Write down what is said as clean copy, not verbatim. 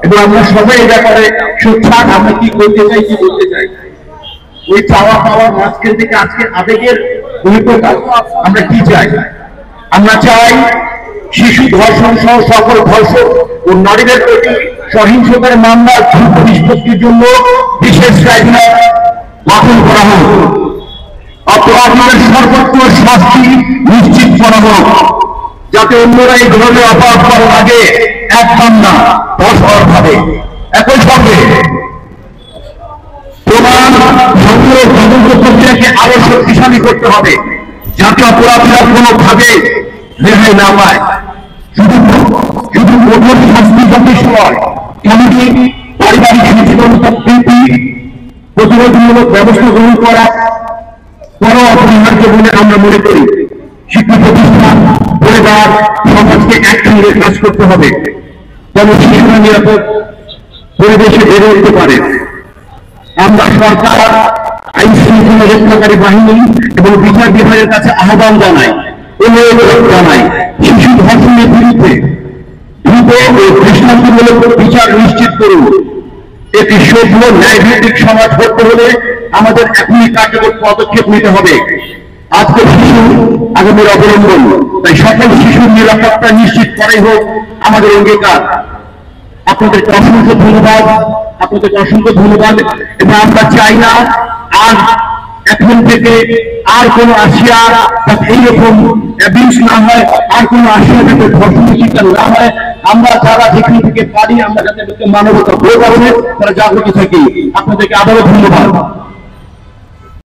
এবং আমরা সবাই এই ব্যাপারে সোচ্চার, আমরা কি করতে চাই, কি বলতে চাই। ওই চাওয়া পাওয়ার মাঝখান থেকে আজকে আবেগের অভিজ্ঞতা আমরা কি চাই? আমরা চাই শিশু ধর্ষণ সহ সকল ধর্ষক ও নারীদের প্রতি সহিংসতার মামলার দ্রুত নিষ্পত্তির জন্য বিশেষ ট্রাইব্যুনাল গঠন করা হোক। অপরাধীদের সর্বোচ্চ শাস্তি নিশ্চিত করা হোক, যাতে অন্যরা এই ধরনের অপরাধ করার আগে একদম না 10 বার ভাবে। একই সঙ্গে প্রমাণ সংগ্রহ তদন্ত প্রক্রিয়াকে আরো শক্তিশালী করতে হবে, যাতে অপরাধীরা কোনোভাবে রেহাই না পায়। শুধু কঠোর শাস্তি যথেষ্ট নয়, এমনকি পারিবারিক সচেতনতা বৃদ্ধি, প্রতিরোধমূলক ব্যবস্থা গ্রহণ করা বড় অপরিহার্য বলে আমরা মনে করি। শিক্ষা প্রতিষ্ঠান, পরিবার, সমাজকে একসঙ্গে কাজ করতে হবে, যেন শিশুরা নিরাপদ পরিবেশে বেড়ে উঠতে পারে। আমরা সরকার, আইন শৃঙ্খলা রক্ষাকারী বাহিনী এবং বিচার বিভাগের কাছে আহ্বান জানাই, অনুরোধ জানাই, শিশু ধর্ষণের বিরুদ্ধে দ্রুত ও দৃষ্টান্তমূলক বিচার নিশ্চিত করুন। একটি সভ্য ন্যায়ভিত্তিক সমাজ গড়তে হলে আমাদের এখনই কার্যকর পদক্ষেপ নিতে হবে। আজকের শিশু আগামীর অবলম্বন, তাই সকল শিশুর নিরাপত্তা নিশ্চিত করাই হোক আমাদের অঙ্গীকার। আপনাদেরকে অসংখ্য ধন্যবাদ, এবং আমরা চাই না আর এখন থেকে আর কোন আসিয়া এইরকম অ্যাবিউজ না হয়, আর কোন আসিয়া যাতে ধর্ষণের শিকার না হয়। আমরা যারা যেখান থেকে পারি আমরা যাতে মানবতা বোধ করে তারা জাগ্রত থাকি। আপনাদেরকে আবারও ধন্যবাদ।